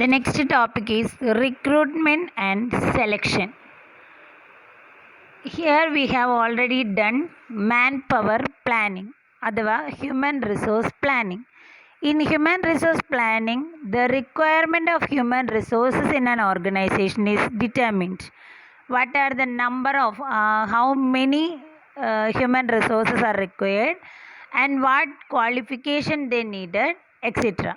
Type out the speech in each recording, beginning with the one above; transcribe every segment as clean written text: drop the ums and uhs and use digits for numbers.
The next topic is recruitment and selection. Here we have already done manpower planning, അഥവാ human resource planning. In human resource planning, the requirement of human resources in an organization is determined. What are the number of how many human resources are required and what qualification they needed, etc.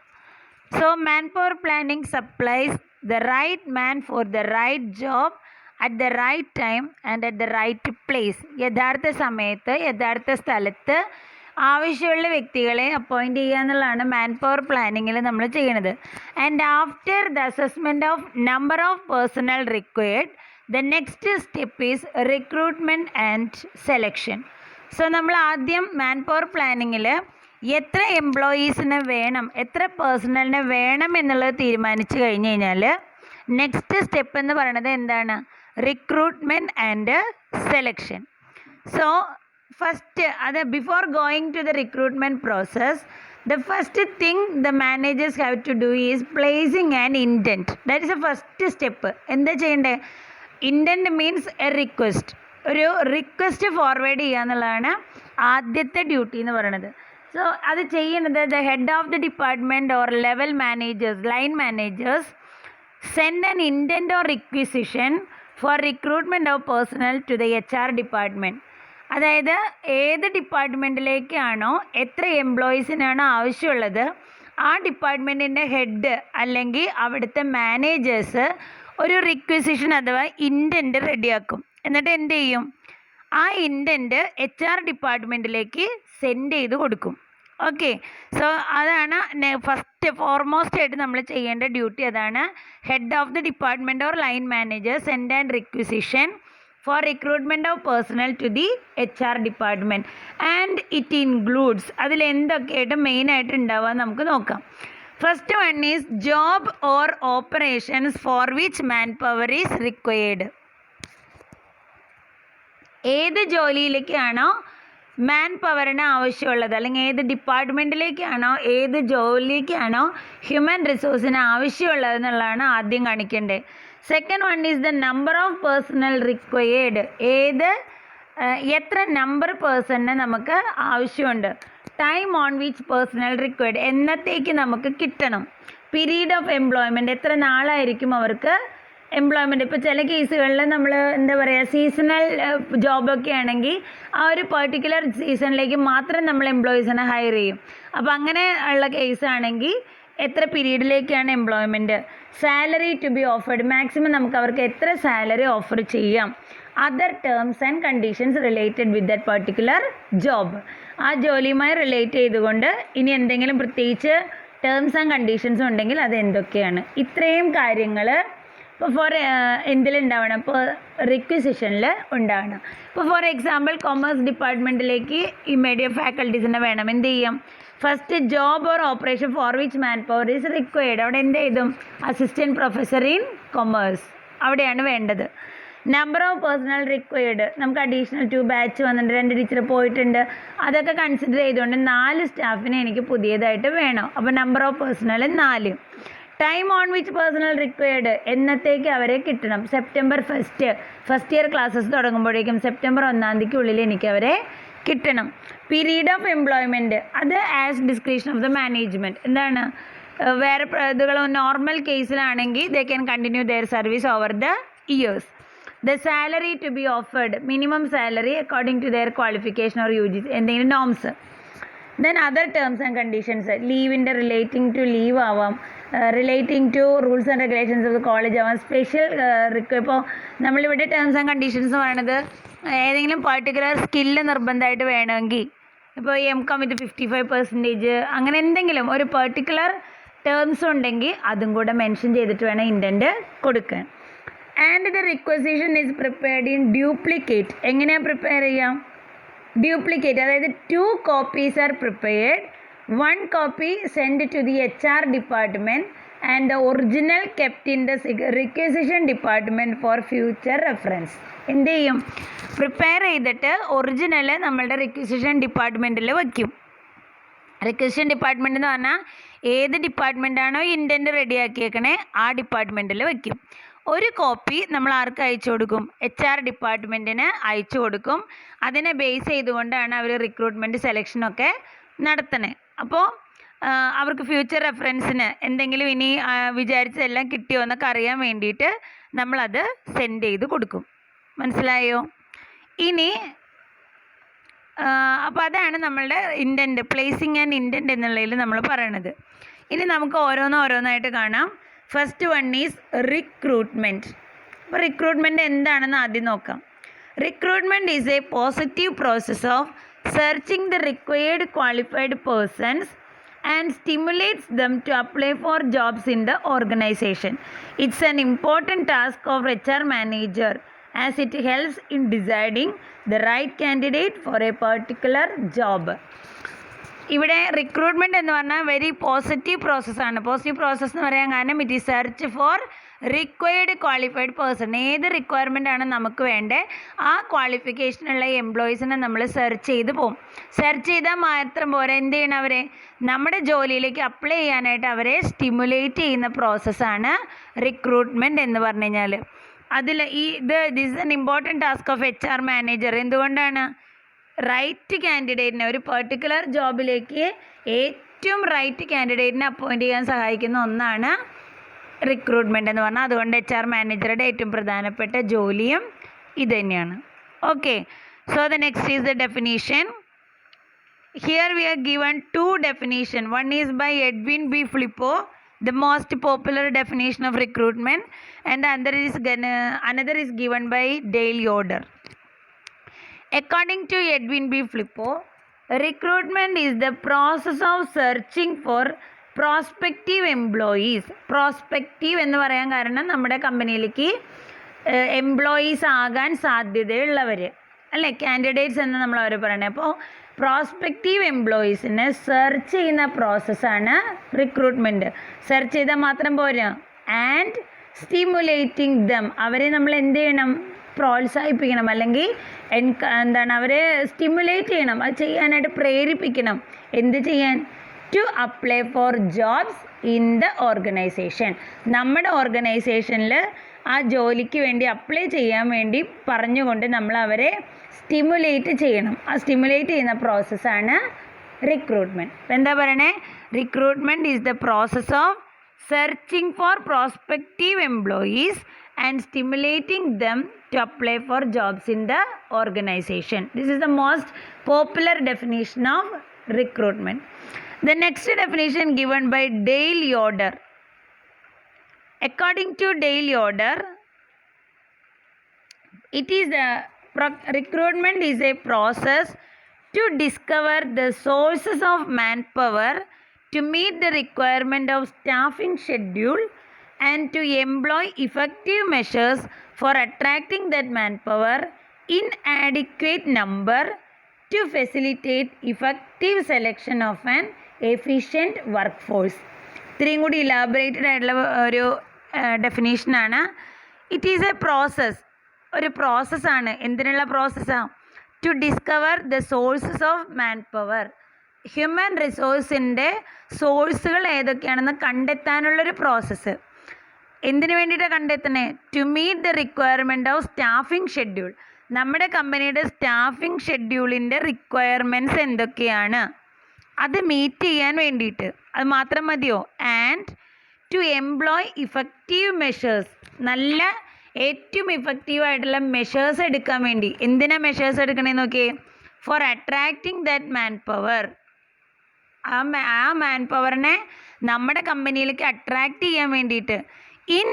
So manpower planning supplies the right man for the right job at the right time and at the right place. യഥാർത്ഥ സമയത്ത് യഥാർത്ഥ സ്ഥലത്ത് ആവശ്യമുള്ള വ്യക്തികളെ appoint ചെയ്യുക എന്നുള്ളതാണ് man power പ്ലാനിങ്ങിൽ നമ്മൾ ചെയ്യണത്. And after the assessment of number of personal required, the next step is recruitment and selection. So നമ്മൾ ആദ്യം മാൻ പവർ പ്ലാനിങ്ങിൽ എത്ര എംപ്ലോയീസിനെ വേണം, എത്ര പേഴ്സണലിനെ വേണം എന്നുള്ളത് തീരുമാനിച്ചു കഴിഞ്ഞ് കഴിഞ്ഞാൽ നെക്സ്റ്റ് സ്റ്റെപ്പ് എന്ന് പറയുന്നത് എന്താണ്? Recruitment and selection. So first അത് before going to the recruitment process, the first thing the managers have to do is placing an intent. That is the first step. എന്താ ചെയ്യേണ്ടത്? Intent means a request. ഒരു request forward ചെയ്യുക എന്നുള്ളതാണ് ആദ്യത്തെ duty എന്ന് പറയുന്നത്. So അത് ചെയ്യുന്നത് the head of the department or level managers, line managers send an intent or requisition for recruitment of personnel to the HR department. അതായത് ഏത് ഡിപ്പാർട്ട്മെൻറ്റിലേക്കാണോ എത്ര എംപ്ലോയീസിനാണോ ആവശ്യമുള്ളത് ആ ഡിപ്പാർട്ട്മെൻറ്റിൻ്റെ ഹെഡ് അല്ലെങ്കിൽ അവിടുത്തെ മാനേജേഴ്സ് ഒരു റിക്വസിഷൻ അഥവാ ഇൻറ്റൻറ്റ് റെഡിയാക്കും. എന്നിട്ട് എന്ത് ചെയ്യും? ആ ഇൻറ്റൻറ്റ് HR ഡിപ്പാർട്ട്മെൻറ്റിലേക്ക് സെൻഡ് ചെയ്ത് കൊടുക്കും. ഓക്കെ, സോ അതാണ് ഫസ്റ്റ് ഫോർമോസ്റ്റ് ആയിട്ട് നമ്മൾ ചെയ്യേണ്ട ഡ്യൂട്ടി. അതാണ് head of the department or line manager send and requisition for recruitment of personnel to the HR department, and it includes അതിൽ എന്തൊക്കെയായിട്ട് മെയിനായിട്ട് ഉണ്ടാവുക നമുക്ക് നോക്കാം. First one is job or operations for which man power is required. ഏത് ജോലിയിലേക്കാണോ മാൻ പവറിന് ആവശ്യമുള്ളത്, അല്ലെങ്കിൽ ഏത് ഡിപ്പാർട്ട്മെൻറ്റിലേക്കാണോ ഏത് ജോലിക്കാണോ ഹ്യൂമൻ റിസോഴ്സിന് ആവശ്യമുള്ളത് എന്നുള്ളതാണ് ആദ്യം കാണിക്കേണ്ടത്. Second one is the number of personal required. എത്ര നമ്പർ പേഴ്സണിന് നമുക്ക് ആവശ്യമുണ്ട്. Time on which personnel required, എന്നത്തേക്ക് നമുക്ക് കിട്ടണം. പീരീഡ് ഓഫ് എംപ്ലോയ്മെൻറ്റ്, എത്ര നാളായിരിക്കും അവർക്ക് എംപ്ലോയ്മെൻറ്റ്. ഇപ്പോൾ ചില കേസുകളിൽ നമ്മൾ എന്താ പറയുക, സീസണൽ ജോബൊക്കെ ആണെങ്കിൽ ആ ഒരു പെർട്ടിക്കുലർ സീസണിലേക്ക് മാത്രം നമ്മൾ എംപ്ലോയീസിനെ ഹയർ ചെയ്യും. അപ്പോൾ അങ്ങനെ ഉള്ള കേസാണെങ്കിൽ എത്ര പീരീഡിലേക്കാണ് employment. Salary to be offered, maximum നമുക്ക് അവർക്ക് എത്ര സാലറി ഓഫർ ചെയ്യാം. Other terms and conditions related with that particular job, ആ ജോലിയുമായി റിലേറ്റ് ചെയ്തുകൊണ്ട് ഇനി എന്തെങ്കിലും പ്രത്യേകിച്ച് ടേംസ് ആൻഡ് കണ്ടീഷൻസ് ഉണ്ടെങ്കിൽ അത് എന്തൊക്കെയാണ്. ഇത്രയും കാര്യങ്ങൾ ഇപ്പോൾ എന്തിലുണ്ടാവണം? ഇപ്പോൾ റിക്വസിഷനിൽ ഉണ്ടാവണം. ഇപ്പോൾ ഫോർ എക്സാമ്പിൾ കൊമേഴ്സ് ഡിപ്പാർട്ട്മെൻറ്റിലേക്ക് ഇമ്മീഡിയറ്റ് ഫാക്കൽറ്റീസിനെ വേണം. എന്ത് ചെയ്യും? First job or operation four which man power is required. അവിടെ എന്ത് ചെയ്തും? അസിസ്റ്റൻറ്റ് പ്രൊഫസർ ഇൻ കൊമേഴ്സ്, അവിടെയാണ് വേണ്ടത്. നമ്പർ ഓഫ് പേഴ്സണൽ റിക്വയർഡ്, നമുക്ക് അഡീഷണൽ 2 ബാച്ച് വന്നിട്ടുണ്ട്, 2 ടീച്ചർ പോയിട്ടുണ്ട്, അതൊക്കെ കൺസിഡർ ചെയ്തുകൊണ്ട് 4 സ്റ്റാഫിനെ എനിക്ക് പുതിയതായിട്ട് വേണം. അപ്പോൾ number of personnel 4. Time on which personnel required, എന്നത്തേക്ക് അവരെ കിട്ടണം. സെപ്റ്റംബർ ഫസ്റ്റ് ഇയർ ക്ലാസ്സസ് തുടങ്ങുമ്പോഴേക്കും സെപ്റ്റംബർ 1-ാം തീയതിക്കുള്ളിൽ എനിക്ക് അവരെ കിട്ടണം. പീരീഡ് ഓഫ് എംപ്ലോയ്മെൻറ്റ്, അത് as description of the management. എന്താണ്? വേറെ ഇതുകൾ നോർമൽ കേസിലാണെങ്കിൽ they can continue their service over the years. The salary to be offered, minimum salary according to their qualification or UGC എന്തെങ്കിലും norms. Then other terms and conditions, ലീവിൻ്റെ relating to leave ആവാം, relating to rules and regulations of college ആവാം, special ഇപ്പോൾ നമ്മളിവിടെ terms and conditions പറയണത് ഏതെങ്കിലും particular skill നിർബന്ധമായിട്ട് വേണമെങ്കിൽ, ഇപ്പോൾ MCOM വിത്ത് 55% അങ്ങനെ എന്തെങ്കിലും ഒരു പെർട്ടിക്കുലർ ടേംസ് ഉണ്ടെങ്കിൽ അതും കൂടെ മെൻഷൻ ചെയ്തിട്ട് വേണം ഇൻറ്റൻറ്റ് കൊടുക്കാൻ. And the requisition is prepared in duplicate. എങ്ങനെയാണ് പ്രിപ്പയർ ചെയ്യാം? ഡ്യൂപ്ലിക്കേറ്റ്, അതായത് 2 copies are prepared, 1 copy sent to the HR department and the original kept in the requisition department for future reference. എന്ത് ചെയ്യും? Prepare ചെയ്തിട്ട് original നമ്മളുടെ requisition ഡിപ്പാർട്ട്മെൻറ്റിൽ വയ്ക്കും. Requisition department എന്ന് പറഞ്ഞാൽ ഏത് ഡിപ്പാർട്ട്മെൻറ്റാണോ ഇൻറ്റൻറ്റ് റെഡിയാക്കിയേക്കണേ ആ ഡിപ്പാർട്ട്മെൻറ്റിൽ വയ്ക്കും. ഒരു കോപ്പി നമ്മൾ ആർക്ക് അയച്ചു കൊടുക്കും? HR ഡിപ്പാർട്ട്മെൻറ്റിന് അയച്ചു കൊടുക്കും. അതിനെ ബേസ് ചെയ്തുകൊണ്ടാണ് അവർ റിക്രൂട്ട്മെൻറ്റ് സെലക്ഷനൊക്കെ നടത്തണേ. അപ്പോൾ അവർക്ക് ഫ്യൂച്ചർ റെഫറൻസിന് എന്തെങ്കിലും ഇനി വിചാരിച്ചതെല്ലാം കിട്ടിയോ എന്നൊക്കെ അറിയാൻ വേണ്ടിയിട്ട് നമ്മളത് സെൻഡ് ചെയ്ത് കൊടുക്കും. മനസ്സിലായോ? ഇനി അപ്പോൾ അതാണ് നമ്മളുടെ ഇൻറ്റൻറ്റ്, പ്ലേസിങ് ആൻഡ് ഇൻറ്റൻറ്റ് എന്നുള്ളതിൽ നമ്മൾ പറയണത്. ഇനി നമുക്ക് ഓരോന്നായിട്ട് കാണാം. First one is recruitment. അപ്പോൾ റിക്രൂട്ട്മെൻറ്റ് എന്താണെന്ന് ആദ്യം നോക്കാം. Recruitment is a positive process of searching the required qualified persons and stimulates them to apply for jobs in the organization. It's an important task of HR manager as it helps in deciding the right candidate for a particular job. ഇവിടെ recruitment എന്ന് പറഞ്ഞാൽ very positive പ്രോസസ്സാണ്. Positive process എന്ന് പറയാൻ കാരണം it is search for required qualified person. ഏത് requirement ആണ് നമുക്ക് വേണ്ടത് ആ ക്വാളിഫിക്കേഷനുള്ള എംപ്ലോയീസിനെ നമ്മൾ സെർച്ച് ചെയ്ത് പോകും. സെർച്ച് ചെയ്താൽ മാത്രം പോരാ, എന്ത് ചെയ്യണം? അവരെ നമ്മുടെ ജോലിയിലേക്ക് അപ്ലൈ ചെയ്യാനായിട്ട് അവരെ സ്റ്റിമുലേറ്റ് ചെയ്യുന്ന പ്രോസസ്സാണ് റിക്രൂട്ട്മെൻറ്റ് എന്ന് പറഞ്ഞു കഴിഞ്ഞാൽ. അതിൽ this is an important task of HR manager. എന്തുകൊണ്ടാണ്? റൈറ്റ് ക്യാൻഡിഡേറ്റിനെ, ഒരു പെർട്ടിക്കുലർ ജോബിലേക്ക് ഏറ്റവും റൈറ്റ് ക്യാൻഡിഡേറ്റിനെ അപ്പോയിൻറ്റ് ചെയ്യാൻ സഹായിക്കുന്ന ഒന്നാണ് റിക്രൂട്ട്മെൻറ്റ് എന്ന് പറഞ്ഞാൽ. അതുകൊണ്ട് HR മാനേജറുടെ ഏറ്റവും പ്രധാനപ്പെട്ട ജോലിയും ഇത് തന്നെയാണ്. Okay, so the next is the definition. Here we are given two definitions. One is by Edwin B. Flippo, the most popular definition of recruitment, and another is given by Dale Yoder. According to Edwin B. Flippo, recruitment is the process of searching for prospective employees. Prospective എന്ന് പറയാൻ കാരണം നമ്മുടെ കമ്പനിയിലേക്ക് employees ആകാൻ സാധ്യതയുള്ളവർ അല്ലേ, candidates എന്ന് നമ്മൾ അവർ പറയണേ. അപ്പോൾ പ്രോസ്പെക്റ്റീവ് എംപ്ലോയീസിനെ സെർച്ച് ചെയ്യുന്ന പ്രോസസ്സാണ് റിക്രൂട്ട്മെൻറ്റ്. സെർച്ച് ചെയ്താൽ മാത്രം പോരാ, ആൻഡ് സ്റ്റിമുലേറ്റിംഗ് ദം, അവരെ നമ്മൾ എന്ത് ചെയ്യണം? പ്രോത്സാഹിപ്പിക്കണം, അല്ലെങ്കിൽ അവരെ സ്റ്റിമുലേറ്റ് ചെയ്യണം, അത് ചെയ്യാനായിട്ട് പ്രേരിപ്പിക്കണം. എന്ത് ചെയ്യാൻ? To apply for jobs in the organisation. നമ്മുടെ ഓർഗനൈസേഷനിൽ ആ ജോലിക്ക് വേണ്ടി അപ്ലൈ ചെയ്യാൻ വേണ്ടി പറഞ്ഞുകൊണ്ട് നമ്മൾ അവരെ സ്റ്റിമുലേറ്റ് ചെയ്യണം. ആ സ്റ്റിമുലേറ്റ് ചെയ്യുന്ന പ്രോസസ്സാണ് റിക്രൂട്ട്മെൻറ്റ്. അപ്പം എന്താ പറയണേ? Recruitment is the process of searching for prospective employees and stimulating them to apply for jobs in the organisation. This is the most popular definition of recruitment. The next definition given by Dale Yoder. According to Dale Yoder, it is recruitment is a process to discover the sources of manpower to meet the requirement of staffing schedule and to employ effective measures for attracting that manpower in adequate number to facilitate effective selection of an efficient workforce. ഇത്രയും കൂടി elaborated ആയിട്ടുള്ള ഒരു ഡെഫിനേഷനാണ്. It is a process, ഒരു പ്രോസസ്സാണ്. എന്തിനുള്ള പ്രോസസ്സാണ്? To discover the sources of manpower. Human റിസോഴ്സിൻ്റെ സോഴ്സുകൾ ഏതൊക്കെയാണെന്ന് കണ്ടെത്താനുള്ളൊരു പ്രോസസ്സ്. എന്തിനു വേണ്ടിയിട്ടാണ് കണ്ടെത്തണേ? To meet the requirement of staffing schedule. നമ്മുടെ കമ്പനിയുടെ സ്റ്റാഫിംഗ് ഷെഡ്യൂളിൻ്റെ റിക്വയർമെൻറ്റ്സ് എന്തൊക്കെയാണ് അത് മീറ്റ് ചെയ്യാൻ വേണ്ടിയിട്ട്. അത് മാത്രം മതിയോ? And to employ effective measures. നല്ല ഏറ്റവും ഇഫക്റ്റീവായിട്ടുള്ള മെഷേഴ്സ് എടുക്കാൻ വേണ്ടി. എന്തിനാ മെഷേഴ്സ് എടുക്കണേന്ന് നോക്കിയേ? For attracting that man power. ആ മാൻ പവറിനെ നമ്മുടെ കമ്പനിയിലേക്ക് അട്രാക്റ്റ് ചെയ്യാൻ വേണ്ടിയിട്ട്. ഇൻ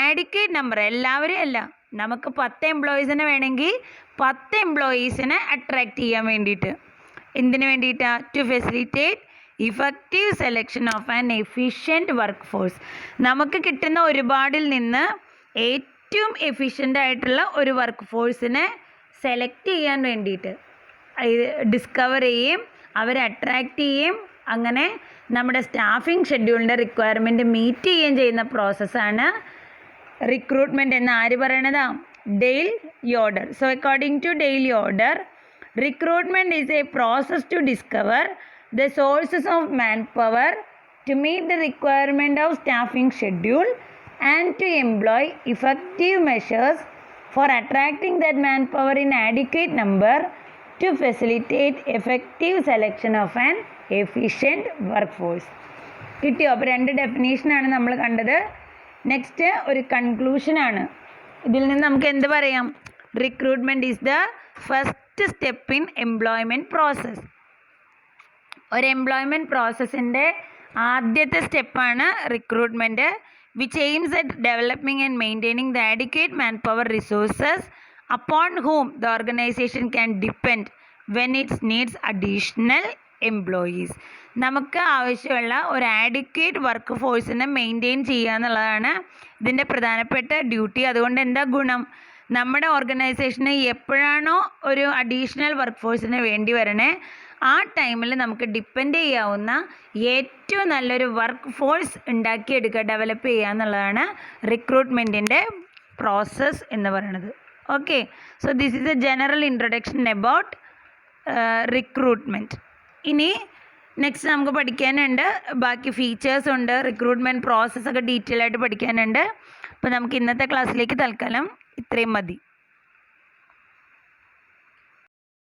ആഡിക്വേറ്റ് നമ്പർ, എല്ലാവരും അല്ല, നമുക്ക് 10 എംപ്ലോയീസിനെ വേണമെങ്കിൽ 10 എംപ്ലോയീസിനെ അട്രാക്റ്റ് ചെയ്യാൻ വേണ്ടിയിട്ട്. എന്തിനു വേണ്ടിയിട്ടാണ്? To facilitate effective selection of an efficient work force. നമുക്ക് കിട്ടുന്ന ഒരുപാടിൽ നിന്ന് ഏറ്റവും എഫിഷ്യൻ്റ് ആയിട്ടുള്ള ഒരു വർക്ക് ഫോഴ്സിനെ സെലക്ട് ചെയ്യാൻ വേണ്ടിയിട്ട് ഡിസ്കവർ ചെയ്യും, അവരെ അട്രാക്റ്റ് ചെയ്യും. അങ്ങനെ നമ്മുടെ സ്റ്റാഫിംഗ് ഷെഡ്യൂളിൻ്റെ റിക്വയർമെൻറ്റ് മീറ്റ് ചെയ്യുകയും ചെയ്യുന്ന പ്രോസസ്സാണ് റിക്രൂട്ട്മെൻറ്റ് എന്ന് ആര് പറയണതാ? Dale Yoder. So according to Dale Yoder, recruitment is a process to discover the sources of manpower to meet the requirement of staffing schedule and to employ effective measures for attracting that manpower in adequate number to facilitate effective selection of an efficient workforce. കിട്ടിയോ? അപ്പോൾ 2 ഡെഫിനേഷനാണ് നമ്മൾ കണ്ടത്. Next ഒരു കൺക്ലൂഷനാണ്. ഇതിൽ നിന്ന് നമുക്ക് എന്ത് പറയാം? Recruitment is the first step in employment process. ഒരു എംപ്ലോയ്മെൻറ്റ് പ്രോസസ്സിൻ്റെ ആദ്യത്തെ സ്റ്റെപ്പാണ് recruitment, which aims at developing and maintaining the adequate manpower resources upon whom the organization can depend when it needs additional employees. നമുക്ക് ആവശ്യമുള്ള ഒരു adequate work ഫോഴ്സിനെ maintain ചെയ്യുക എന്നുള്ളതാണ് ഇതിൻ്റെ പ്രധാനപ്പെട്ട ഡ്യൂട്ടി. അതുകൊണ്ട് എന്താ ഗുണം? നമ്മുടെ ഓർഗനൈസേഷന് എപ്പോഴാണോ ഒരു അഡീഷണൽ വർക്ക് ഫോഴ്സിന് വേണ്ടി വരണേ ആ ടൈമിൽ നമുക്ക് ഡിപ്പെൻഡ് ചെയ്യാവുന്ന ഏറ്റവും നല്ലൊരു വർക്ക് ഫോഴ്സ് ഉണ്ടാക്കിയെടുക്കുക, ഡെവലപ്പ് ചെയ്യുക എന്നുള്ളതാണ് റിക്രൂട്ട്മെൻറ്റിൻ്റെ പ്രോസസ്സ് എന്ന് പറയുന്നത്. Okay, so this is a general introduction about recruitment. ഇനി നെക്സ്റ്റ് നമുക്ക് പഠിക്കാനുണ്ട്, ബാക്കി ഫീച്ചേഴ്സ് ഉണ്ട്, റിക്രൂട്ട്മെൻറ്റ് പ്രോസസ്സൊക്കെ ഡീറ്റെയിൽ ആയിട്ട് പഠിക്കാനുണ്ട്. അപ്പോൾ നമുക്ക് ഇന്നത്തെ ക്ലാസ്സിലേക്ക് തൽക്കാലം ഇത്രയും മതി.